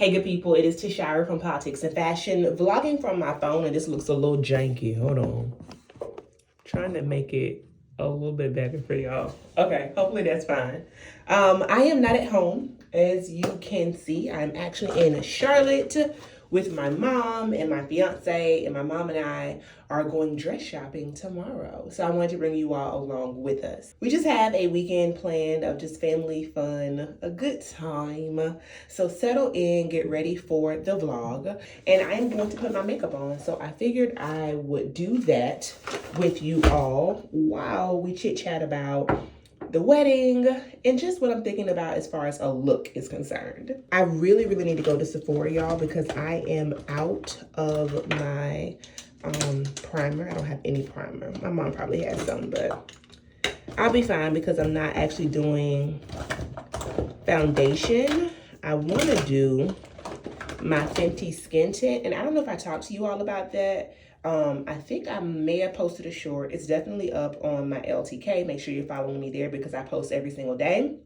Hey good people, it is Tashira from Politics and Fashion, vlogging from my phone, and this looks a little janky. Hold on. Trying to make it a little bit better for y'all. Okay, hopefully that's fine. I am not at home. As you can see, I'm actually in Charlotte with my mom and my fiance, and my mom and I are going dress shopping tomorrow. So I wanted to bring you all along with us. We just have a weekend planned of just family fun, a good time. So settle in, get ready for the vlog, and I am going to put my makeup on. So I figured I would do that with you all while we chit chat about the wedding and just what I'm thinking about as far as a look is concerned. I really need to go to Sephora, y'all, because I am out of my primer. I don't have any primer. My mom probably has some, but I'll be fine because I'm not actually doing foundation. I want to do my Fenty skin tint, and I don't know if I talked to you all about that. I think I may have posted a short. It's definitely up on my LTK. Make sure you're following me there because I post every single day.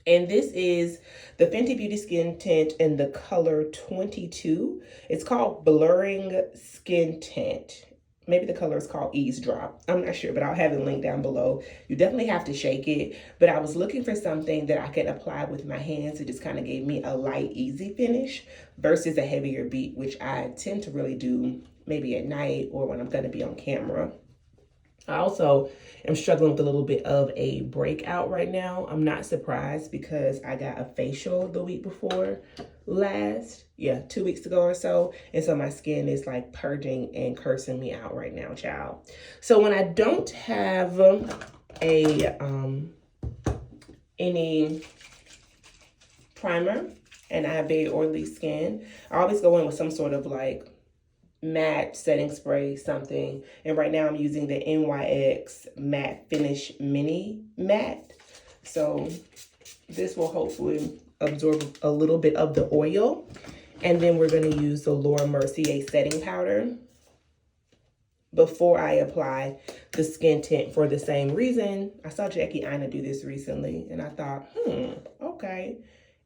And this is the Fenty Beauty Skin Tint in the color 22. It's called Blurring Skin Tint. Maybe the color is called Eavesdrop. I'm not sure, but I'll have it linked down below. You definitely have to shake it. But I was looking for something that I could apply with my hands. It just kind of gave me a light, easy finish versus a heavier beat, which I tend to really do maybe at night or when I'm going to be on camera. I also am struggling with a little bit of a breakout right now. I'm not surprised because I got a facial the week before last. Yeah, 2 weeks ago or so. And so my skin is like purging and cursing me out right now, child. So when I don't have any primer and I have very oily skin, I always go in with some sort of like matte setting spray, something. And right now I'm using the NYX Matte Finish Mini Matte. So this will hopefully absorb a little bit of the oil. And then we're going to use the Laura Mercier setting powder before I apply the skin tint for the same reason. I saw Jackie Aina do this recently and I thought, okay,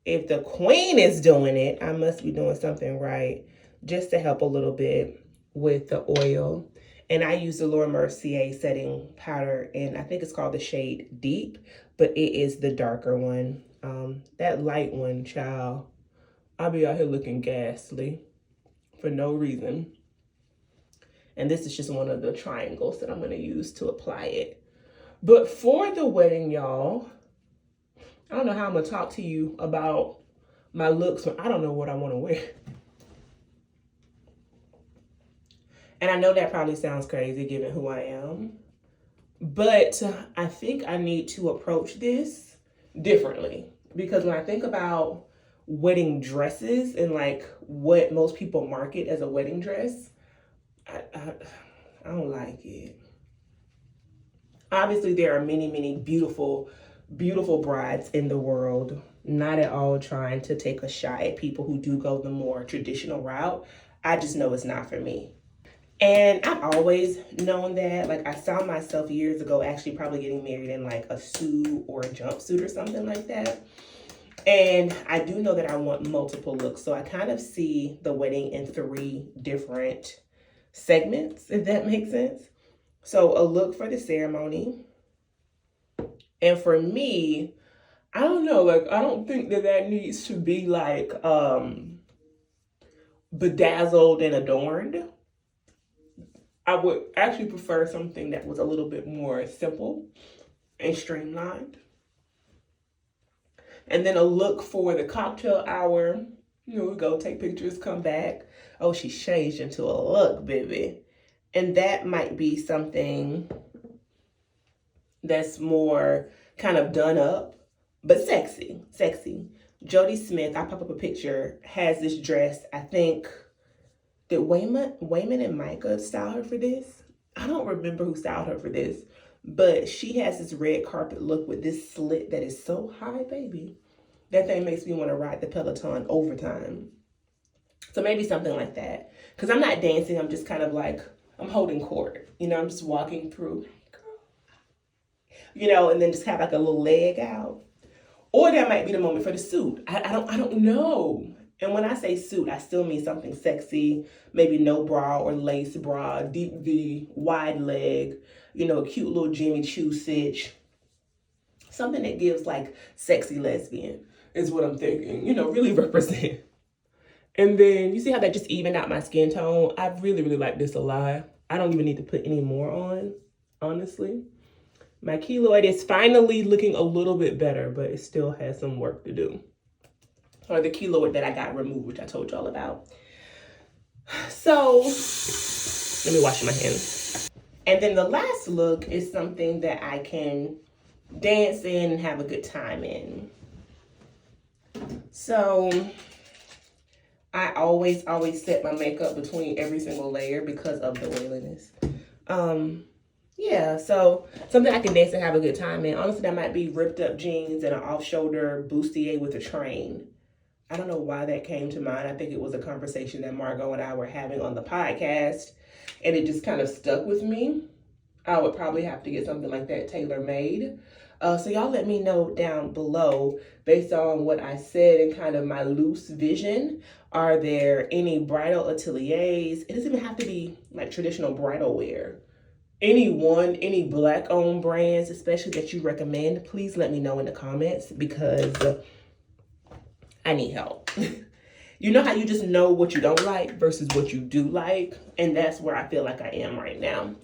if the queen is doing it, I must be doing something right, just to help a little bit with the oil. And I use the Laura Mercier setting powder, and I think it's called the shade Deep, but it is the darker one. That light one, child, I'll be out here looking ghastly for no reason. And this is just one of the triangles that I'm gonna use to apply it. But for the wedding, y'all, I don't know how I'm gonna talk to you about my looks when I don't know what I wanna wear. And I know that probably sounds crazy given who I am, but I think I need to approach this differently, because when I think about wedding dresses and like what most people market as a wedding dress, I don't like it. Obviously, there are many beautiful brides in the world, not at all trying to take a shot at people who do go the more traditional route. I just know it's not for me. And I've always known that. Like, I saw myself years ago actually probably getting married in like a suit or a jumpsuit or something like that. And I do know that I want multiple looks. So I kind of see the wedding in 3 different segments, if that makes sense. So a look for the ceremony. And for me, I don't know, like, I don't think that needs to be like bedazzled and adorned. I would actually prefer something that was a little bit more simple and streamlined. And then a look for the cocktail hour. Here we go, take pictures, come back. Oh, she changed into a look, baby. And that might be something that's more kind of done up, but sexy. Jody Smith, I pop up a picture, has this dress. I think, did Wayman and Micah style her for this? I don't remember who styled her for this, but she has this red carpet look with this slit that is so high, baby. That thing makes me want to ride the Peloton overtime. So maybe something like that. Because I'm not dancing, I'm just kind of like, I'm holding court. You know, I'm just walking through, hey girl. You know, and then just have like a little leg out. Or that might be the moment for the suit. I don't know. And when I say suit, I still mean something sexy, maybe no bra or lace bra, deep V, wide leg, you know, a cute little Jimmy Choo stitch. Something that gives like sexy lesbian is what I'm thinking, you know, really represent. And then you see how that just evened out my skin tone? I really, really like this a lot. I don't even need to put any more on, honestly. My keloid is finally looking a little bit better, but it still has some work to do. Or the keloid that I got removed, which I told y'all about. So, let me wash my hands. And then the last look is something that I can dance in and have a good time in. So, I always set my makeup between every single layer because of the oiliness. Yeah, so something I can dance and have a good time in. Honestly, that might be ripped up jeans and an off-shoulder bustier with a train. I don't know why that came to mind. I think it was a conversation that Margot and I were having on the podcast, and it just kind of stuck with me. I would probably have to get something like that tailor-made. So y'all let me know down below, based on what I said and kind of my loose vision, are there any bridal ateliers? It doesn't even have to be like traditional bridal wear. Any Black-owned brands, especially that you recommend, please let me know in the comments because I need help. You know how you just know what you don't like versus what you do like? And that's where I feel like I am right now.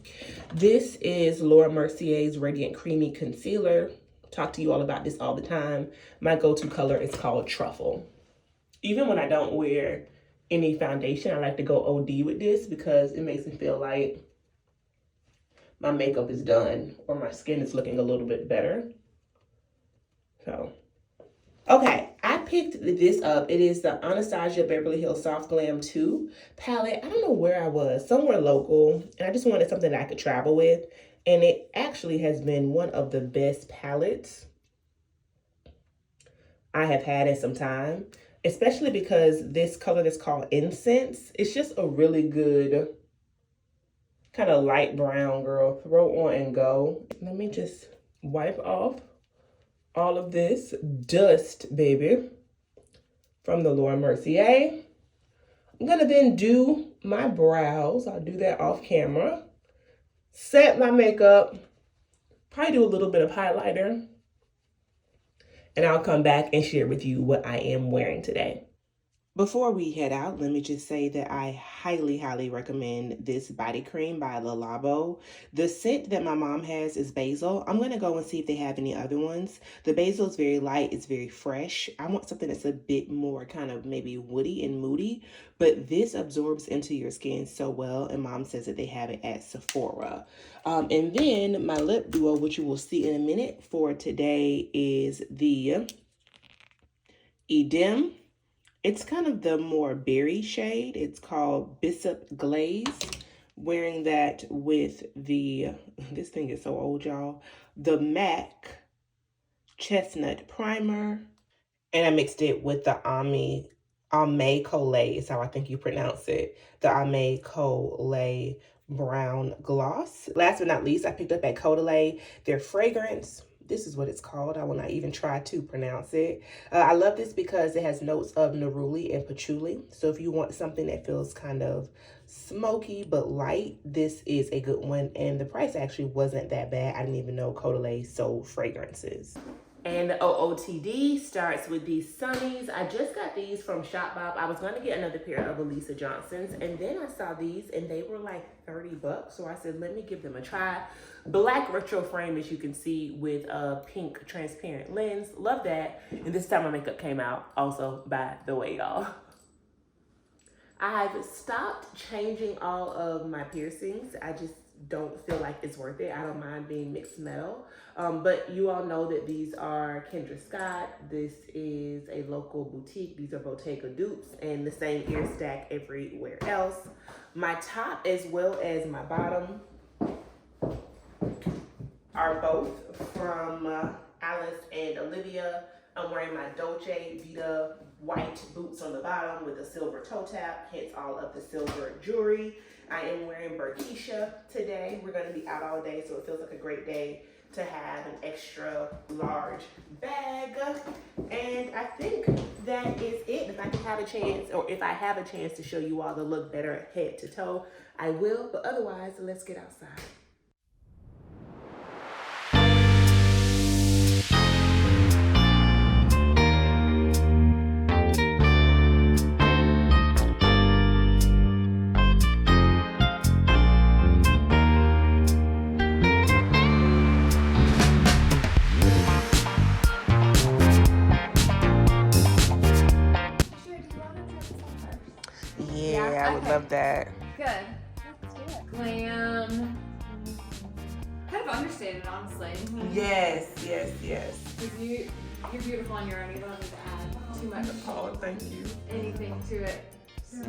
This is Laura Mercier's Radiant Creamy Concealer. Talk to you all about this all the time. My go-to color is called Truffle. Even when I don't wear any foundation, I like to go OD with this because it makes me feel like my makeup is done or my skin is looking a little bit better. So, okay, I picked this up. It is the Anastasia Beverly Hills Soft Glam 2 palette. I don't know where I was, somewhere local, and I just wanted something that I could travel with. And it actually has been one of the best palettes I have had in some time, especially because this color that's called Incense, it's just a really good kind of light brown, girl. Throw on and go. Let me just wipe off all of this dust, baby, from the Laura Mercier. I'm gonna then do my brows. I'll do that off camera. Set my makeup. Probably do a little bit of highlighter. And I'll come back and share with you what I am wearing today. Before we head out, let me just say that I highly, highly recommend this body cream by Le Labo. The scent that my mom has is basil. I'm going to go and see if they have any other ones. The basil is very light. It's very fresh. I want something that's a bit more kind of maybe woody and moody, but this absorbs into your skin so well, and mom says that they have it at Sephora. And then my lip duo, which you will see in a minute for today, is the Edem. It's kind of the more berry shade. It's called Bishop Glaze. Wearing that with the, this thing is so old, y'all, the MAC Chestnut Primer. And I mixed it with the Ame Collet is how I think you pronounce it. The Ame Collet Brown Gloss. Last but not least, I picked up at Caudalie their fragrance. This is what it's called. I will not even try to pronounce it. I love this because it has notes of neroli and patchouli. So if you want something that feels kind of smoky but light, this is a good one. And the price actually wasn't that bad. I didn't even know Caudalie sold fragrances. And the OOTD starts with these sunnies. I just got these from Shop Bop. I was going to get another pair of Elisa Johnsons, and then I saw these and they were like 30 bucks. So I said, let me give them a try. Black retro frame, as you can see, with a pink transparent lens. Love that. And this time my makeup came out also, by the way, y'all. I've stopped changing all of my piercings. I just don't feel like it's worth it. I don't mind being mixed metal. But you all know that these are Kendra Scott. This is a local boutique. These are Bottega dupes and the same ear stack everywhere else. My top as well as my bottom are both from Alice and Olivia. I'm wearing my Dolce Vita white boots on the bottom with a silver toe tap, hence all of the silver jewelry. I am wearing Berkisha today. We're going to be out all day, so it feels like a great day to have an extra large bag. And I think that is it. If I can have a chance, or if I have a chance to show you all the look better head to toe, I will. But otherwise, let's get outside. Yeah, I would love that. Good. Let's do it. Glam. Kind of understated, honestly. Yes, yes, yes. Because you're beautiful on your own. You don't need to add too much. Oh, thank you. Anything to it. So.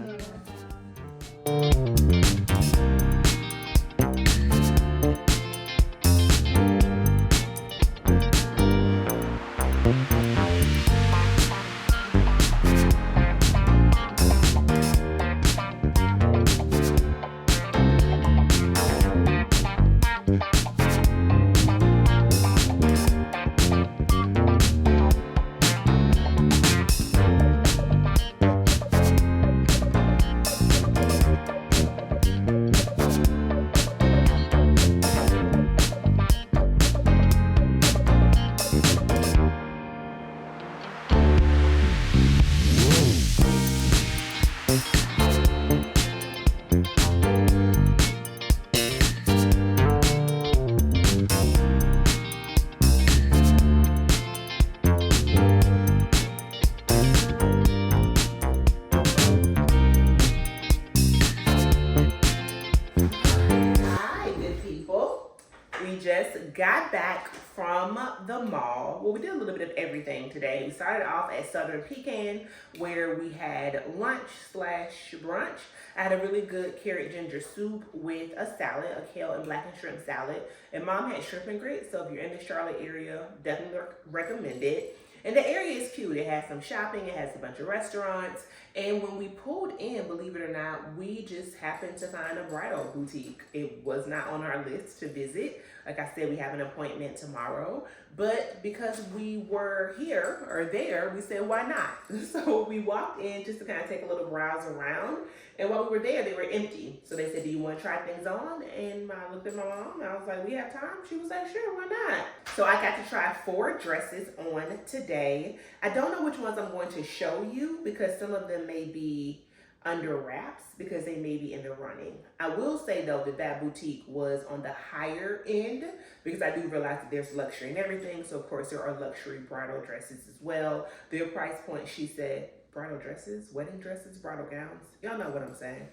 Got back from the mall. Well, we did a little bit of everything today. We started off at Southern Pecan, where we had lunch slash brunch. I had a really good carrot ginger soup with a salad, a kale and blackened shrimp salad. And Mom had shrimp and grits, so if you're in the Charlotte area, definitely recommend it. And the area is cute. It has some shopping, it has a bunch of restaurants. And when we pulled in, believe it or not, we just happened to find a bridal boutique. It was not on our list to visit. Like I said, we have an appointment tomorrow, but because we were here or there, we said, why not? So we walked in just to kind of take a little browse around. And while we were there, they were empty. So they said, do you want to try things on? And I looked at my mom and I was like, we have time? She was like, sure, why not? So I got to try 4 dresses on today. I don't know which ones I'm going to show you because some of them may be under wraps because they may be in the running. I will say though that boutique was on the higher end because I do realize that there's luxury and everything. So of course there are luxury bridal dresses as well. Their price point, she said, bridal dresses, wedding dresses, bridal gowns. Y'all know what I'm saying.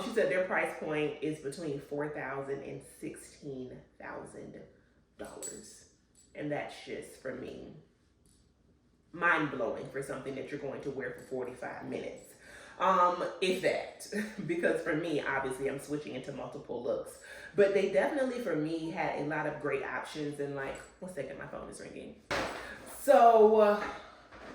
She said their price point is between $4,000 and $16,000. And that's just, for me, mind-blowing for something that you're going to wear for 45 minutes. If that, because for me, obviously I'm switching into multiple looks, but they definitely, for me, had a lot of great options. And like, 1 second, my phone is ringing. So,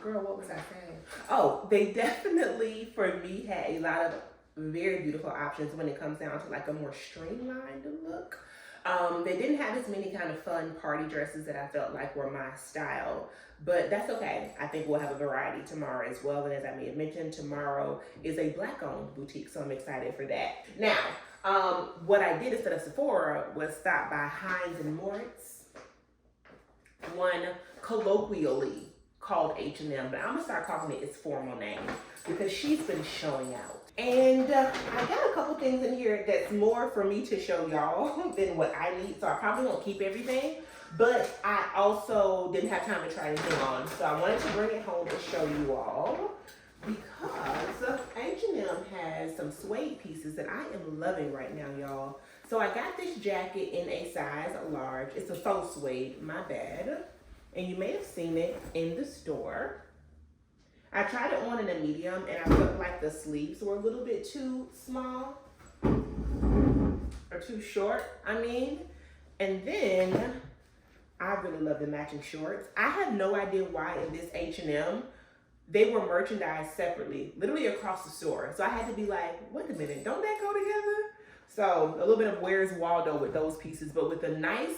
girl, what was I saying? Oh, they definitely, for me, had a lot of very beautiful options when it comes down to like a more streamlined look. They didn't have as many kind of fun party dresses that I felt like were my style, but that's okay. I think we'll have a variety tomorrow as well. And as I may have mentioned, tomorrow is a Black-owned boutique, so I'm excited for that. Now, what I did instead of Sephora was stop by Hines and Moritz, one colloquially called H&M, but I'm gonna start calling it its formal name because she's been showing out. And I got a couple things in here that's more for me to show y'all than what I need, so I probably won't keep everything, but I also didn't have time to try anything on, so I wanted to bring it home and show you all because H&M has some suede pieces that I am loving right now, y'all. So I got this jacket in a size large. It's a faux suede, my bad, and you may have seen it in the store. I tried it on in a medium and I felt like the sleeves were a little bit too small or too short, I mean. And then I really love the matching shorts. I have no idea why in this H&M they were merchandised separately, literally across the store. So I had to be like, wait a minute, don't that go together? So a little bit of Where's Waldo with those pieces, but with a nice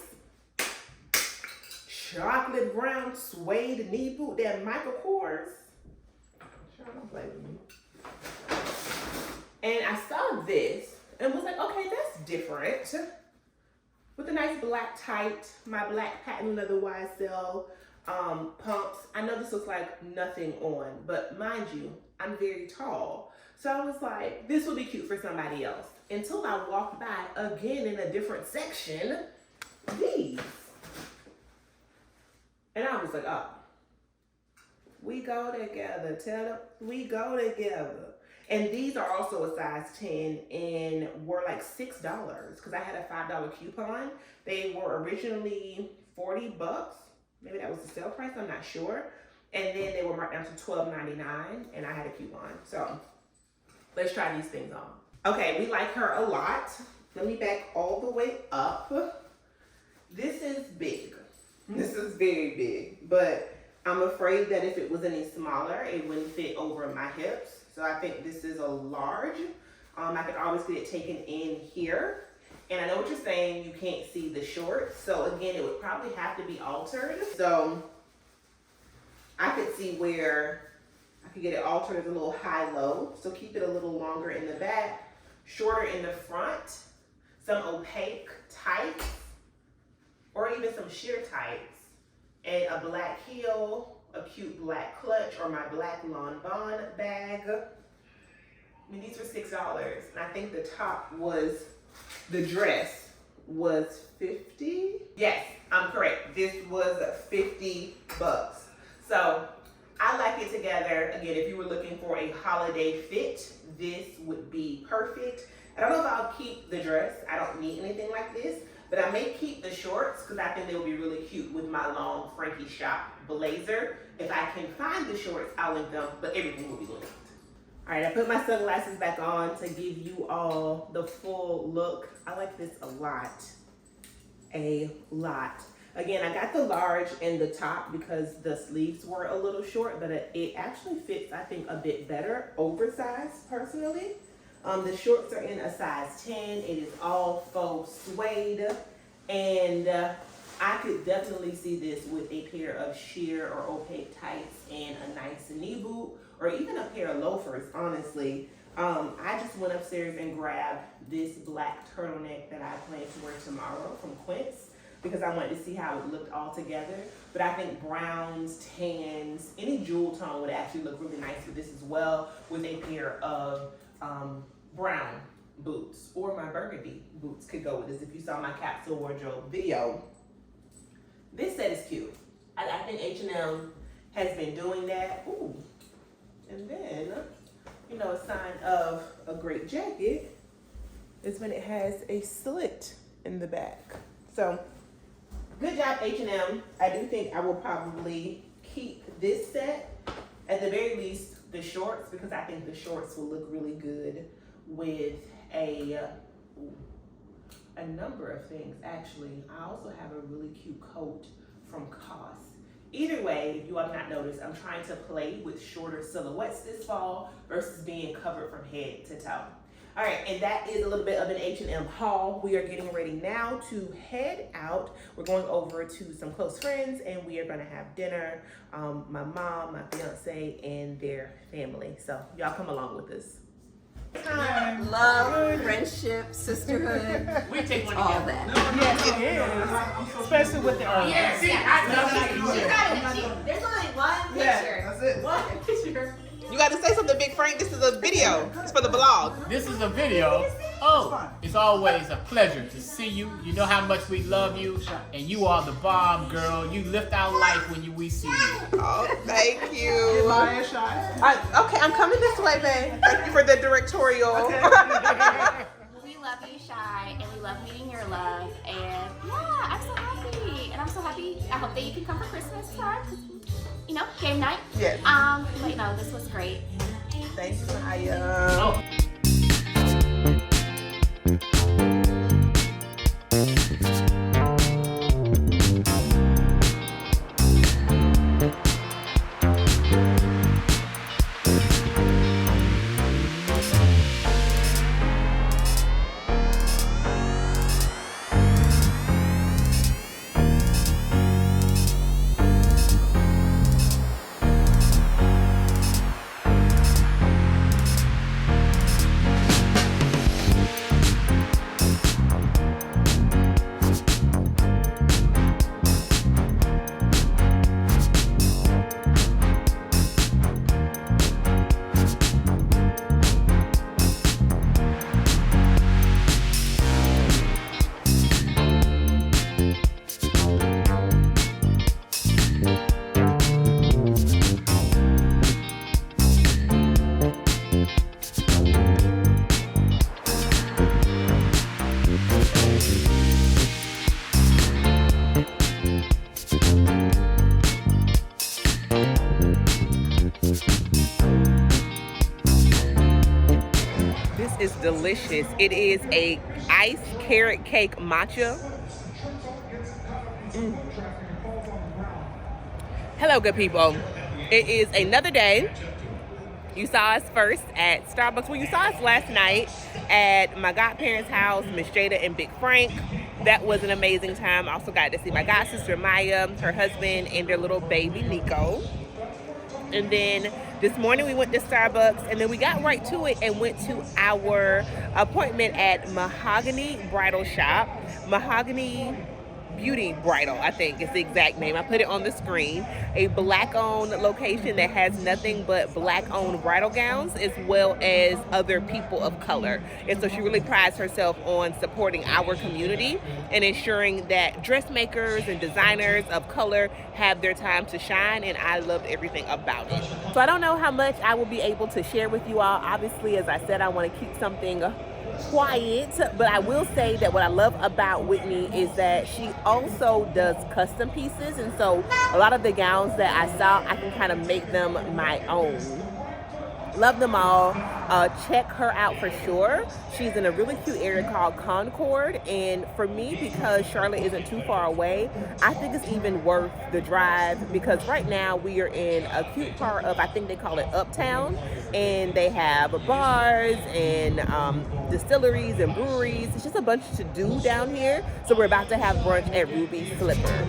chocolate brown suede knee boot, that Michael Kors. Sure, don't play with me. And I saw this and was like, okay, that's different. With a nice black tight, my black patent leather YSL pumps. I know this looks like nothing on, but mind you, I'm very tall. So I was like, this will be cute for somebody else. Until I walked by again in a different section, these. And I was like, oh, we go together. Tell them we go together. And these are also a size 10 and were like $6 because I had a $5 coupon. They were originally $40. Maybe that was the sale price, I'm not sure. And then they were marked down to $12.99 and I had a coupon. So let's try these things on. Okay, we like her a lot. Let me back all the way up. This is big. This is very big, but I'm afraid that if it was any smaller, it wouldn't fit over my hips. So I think this is a large. I could always get it taken in here. And I know what you're saying, you can't see the shorts. So again, it would probably have to be altered. So I could see where I could get it altered as a little high-low. So keep it a little longer in the back, shorter in the front, some opaque tights, or even some sheer tights, and a black heel, a cute black clutch, or my black Lawn Bond bag. I mean, these were $6, and I think the top was, the dress was 50. Yes, I'm correct. This was $50. So I like it together. Again, if you were looking for a holiday fit, this would be perfect. I don't know if I'll keep the dress. I don't need anything like this. But I may keep the shorts because I think they will be really cute with my long Frankie Shop blazer. If I can find the shorts, I'll link them, but everything will be linked. All right, I put my sunglasses back on to give you all the full look. I like this a lot. A lot. Again, I got the large in the top because the sleeves were a little short, but it actually fits, I think, a bit better, oversized personally. The shorts are in a size 10. It is all faux suede. And I could definitely see this with a pair of sheer or opaque tights and a nice knee boot, or even a pair of loafers, honestly. I just went upstairs and grabbed this black turtleneck that I plan to wear tomorrow from Quince because I wanted to see how it looked all together. But I think browns, tans, any jewel tone would actually look really nice with this as well, with a pair of brown boots, or my burgundy boots could go with this. If you saw my capsule wardrobe video, this set is cute. I think H&M has been doing that. Ooh, and then, you know, a sign of a great jacket is when it has a slit in the back. So, good job, H&M. I do think I will probably keep this set, at the very least, the shorts, because I think the shorts will look really good with a number of things. Actually, I also have a really cute coat from COS. Either way, if you have not noticed, I'm trying to play with shorter silhouettes this fall versus being covered from head to toe. All right, and that is a little bit of an H&M haul. We are getting ready now to head out. We're going over to some close friends and we are gonna have dinner. My mom, my fiance, and their family. So y'all come along with us. Love, friendship, sisterhood. We take one all together. that. Yes, it is. Especially with the Yes, There's only one Yeah, picture. that's it. One picture. You got to say something, Big Frank. This is a video. It's for the vlog. This is a video. Oh, it's always a pleasure to see you. You know how much we love you, and you are the bomb, girl. You lift our life when we see you. Oh, thank you. Okay, I'm coming this way, babe. Thank you for the directorial. We love you, Shy, and we love meeting your love. And yeah, I'm so happy. And I'm so happy. I hope that you can come for Christmas time. You know, game night. Yes. But no, this was great. Thank you, Maya. Oh. This is delicious. It is a iced carrot cake matcha. Hello, good people. It is another day. You saw us first at Starbucks. Well, you saw us last night at my godparents' house, Miss Jada and Big Frank. That was an amazing time. I also got to see my god sister Maya, her husband, and their little baby Nico. And then this morning we went to Starbucks, and then we got right to it and went to our appointment at Mahogany Bridal Shop. Mahogany Beauty Bridal, I think is the exact name. I put it on the screen. A black-owned location that has nothing but black-owned bridal gowns, as well as other people of color. And so she really prides herself on supporting our community and ensuring that dressmakers and designers of color have their time to shine, and I loved everything about it. So I don't know how much I will be able to share with you all. Obviously, as I said, I want to keep something quiet, but I will say that what I love about Whitney is that she also does custom pieces, and so a lot of the gowns that I saw, I can kind of make them my own. Love them all. Check her out for sure. She's in a really cute area called Concord, and for me, because Charlotte isn't too far away, I think it's even worth the drive, because right now we are in a cute part of, I think they call it Uptown, and they have bars and distilleries and breweries. It's just a bunch to do down here. So we're about to have brunch at Ruby Slipper.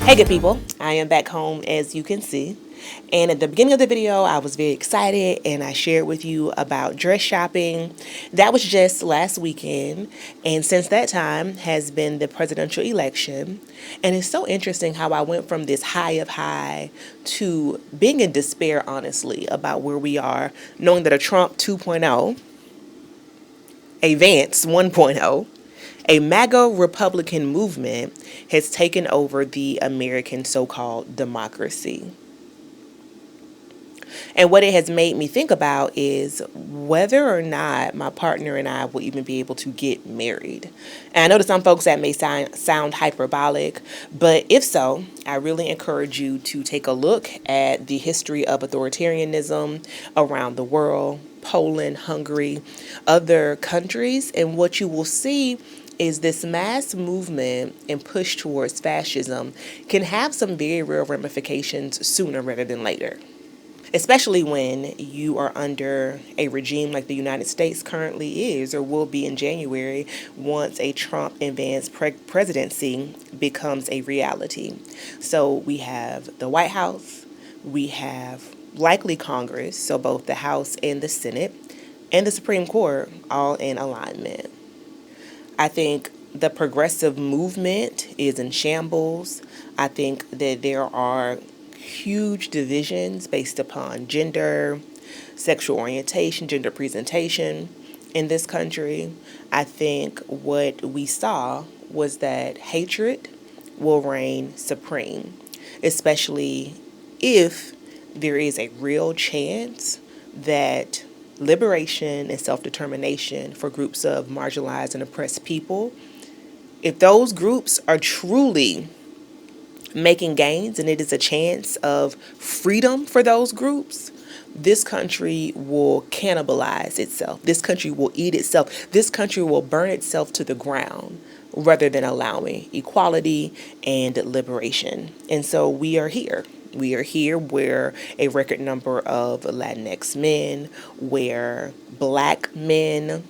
Hey good people, I am back home as you can see, and at the beginning of the video I was very excited and I shared with you about dress shopping. That was just last weekend, and since that time has been the presidential election, and it's so interesting how I went from this high of high to being in despair, honestly, about where we are, knowing that a Trump 2.0, a Vance 1.0, a MAGA Republican movement has taken over the American so-called democracy. And what it has made me think about is whether or not my partner and I will even be able to get married. And I know to some folks that may sound hyperbolic, but if so, I really encourage you to take a look at the history of authoritarianism around the world, Poland, Hungary, other countries, and what you will see is this mass movement and push towards fascism can have some very real ramifications sooner rather than later. Especially when you are under a regime like the United States currently is or will be in January once a Trump and Vance presidency becomes a reality. So we have the White House, we have likely Congress, so both the House and the Senate, and the Supreme Court all in alignment. I think the progressive movement is in shambles. I think that there are huge divisions based upon gender, sexual orientation, gender presentation in this country. I think what we saw was that hatred will reign supreme, especially if there is a real chance that liberation and self-determination for groups of marginalized and oppressed people, if those groups are truly making gains and it is a chance of freedom for those groups, this country will cannibalize itself. This country will eat itself. This country will burn itself to the ground rather than allowing equality and liberation. And so we are here. We are here where a record number of Latinx men, where black men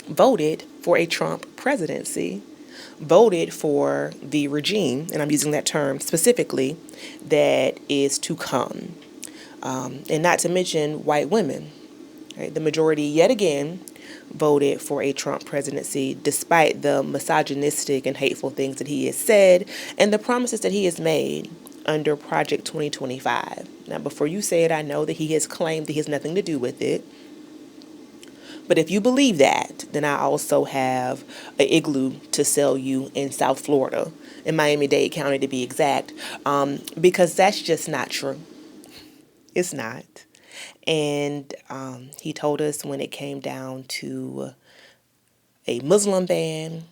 voted for a Trump presidency, voted for the regime, and I'm using that term specifically, that is to come. And not to mention white women. Right? The majority, yet again, voted for a Trump presidency despite the misogynistic and hateful things that he has said and the promises that he has made under Project 2025. Now, before you say it, I know that he has claimed that he has nothing to do with it. But if you believe that, then I also have an igloo to sell you in South Florida, in Miami-Dade County to be exact, because that's just not true. It's not. And he told us when it came down to a Muslim ban,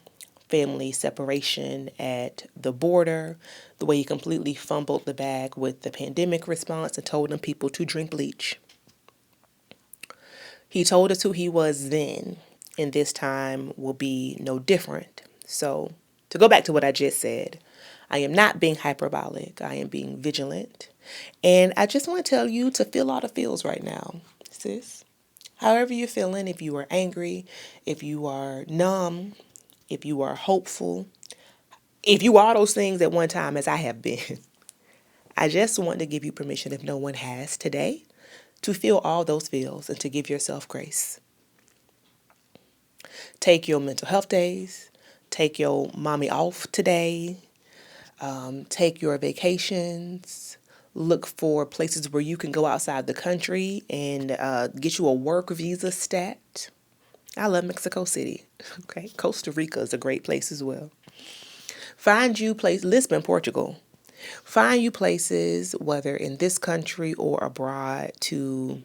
family separation at the border, the way he completely fumbled the bag with the pandemic response and told them people to drink bleach. He told us who he was then, and this time will be no different. So, to go back to what I just said, I am not being hyperbolic. I am being vigilant. And I just want to tell you to feel all the feels right now, sis. However you're feeling, if you are angry, if you are numb, if you are hopeful, if you are those things at one time as I have been, I just want to give you permission, if no one has today, to feel all those feels and to give yourself grace. Take your mental health days. Take your mommy off today. Take your vacations. Look for places where you can go outside the country and get you a work visa stat. I love Mexico City. Okay, Costa Rica is a great place as well. Find you Lisbon, Portugal. Find you places, whether in this country or abroad, to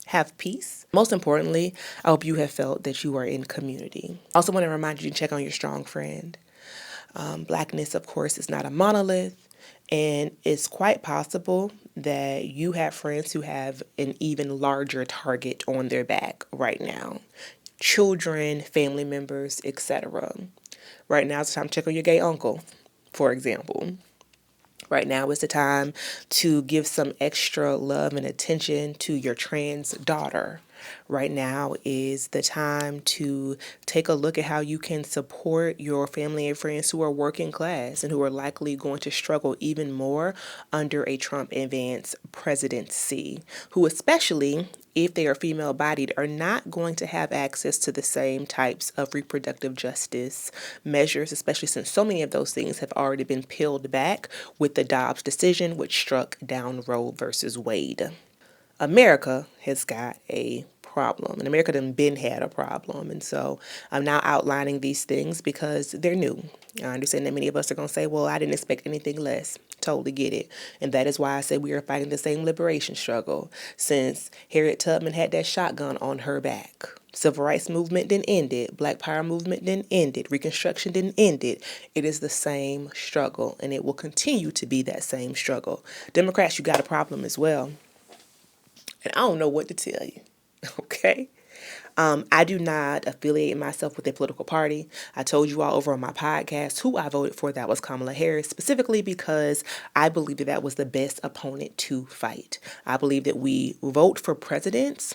have peace. Most importantly, I hope you have felt that you are in community. I also want to remind you to check on your strong friend. Blackness, of course, is not a monolith, and it's quite possible that you have friends who have an even larger target on their back right now. Children, family members, etc. Right now it's time to check on your gay uncle, for example. Right now is the time to give some extra love and attention to your trans daughter. Right now is the time to take a look at how you can support your family and friends who are working class and who are likely going to struggle even more under a Trump advanced presidency, who, especially if they are female bodied, are not going to have access to the same types of reproductive justice measures, especially since so many of those things have already been peeled back with the Dobbs decision, which struck down Roe versus Wade. America has got a problem, and America done been had a problem, and so I'm now outlining these things because they're new. I understand that many of us are going to say, well, I didn't expect anything less. Totally get it. And that is why I say we are fighting the same liberation struggle, since Harriet Tubman had that shotgun on her back. Civil rights movement didn't end it. Black power movement didn't end it. Reconstruction didn't end it. It is the same struggle, and it will continue to be that same struggle. Democrats, you got a problem as well. And I don't know what to tell you, okay? I do not affiliate myself with a political party. I told you all over on my podcast who I voted for. That was Kamala Harris, specifically because I believe that that was the best opponent to fight. I believe that we vote for presidents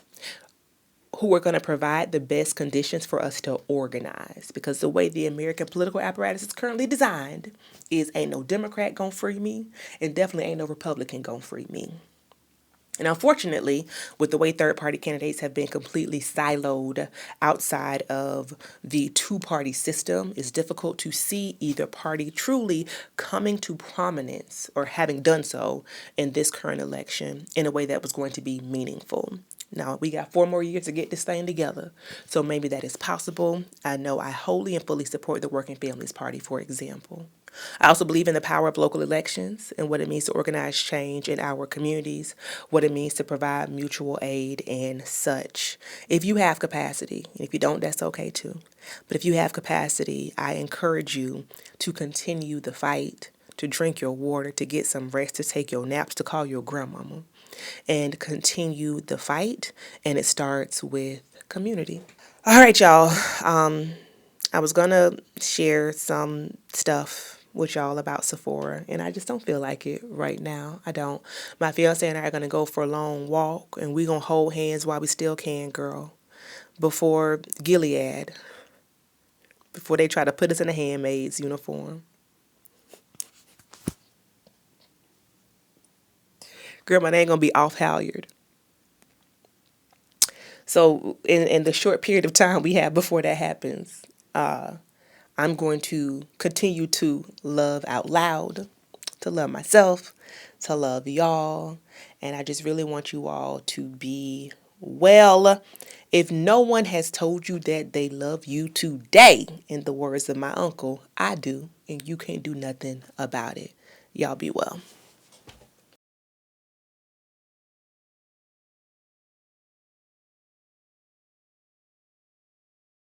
who are going to provide the best conditions for us to organize, because the way the American political apparatus is currently designed is ain't no Democrat gonna free me, and definitely ain't no Republican gonna free me. And unfortunately, with the way third-party candidates have been completely siloed outside of the two-party system, it's difficult to see either party truly coming to prominence or having done so in this current election in a way that was going to be meaningful. Now, we got 4 more years to get this thing together, so maybe that is possible. I know I wholly and fully support the Working Families Party, for example. I also believe in the power of local elections and what it means to organize change in our communities, what it means to provide mutual aid and such. If you have capacity, and if you don't, that's okay too. But if you have capacity, I encourage you to continue the fight, to drink your water, to get some rest, to take your naps, to call your grandmama, and continue the fight. And it starts with community. All right, y'all. I was going to share some stuff with y'all about Sephora, and I just don't feel like it right now. I don't. My fiance and I are going to go for a long walk, and we're going to hold hands while we still can, girl, before Gilead, before they try to put us in a handmaid's uniform. Girl, my name going to be off Halyard. So in the short period of time we have before that happens, I'm going to continue to love out loud, to love myself, to love y'all. And I just really want you all to be well. If no one has told you that they love you today, in the words of my uncle, I do, and you can't do nothing about it. Y'all be well.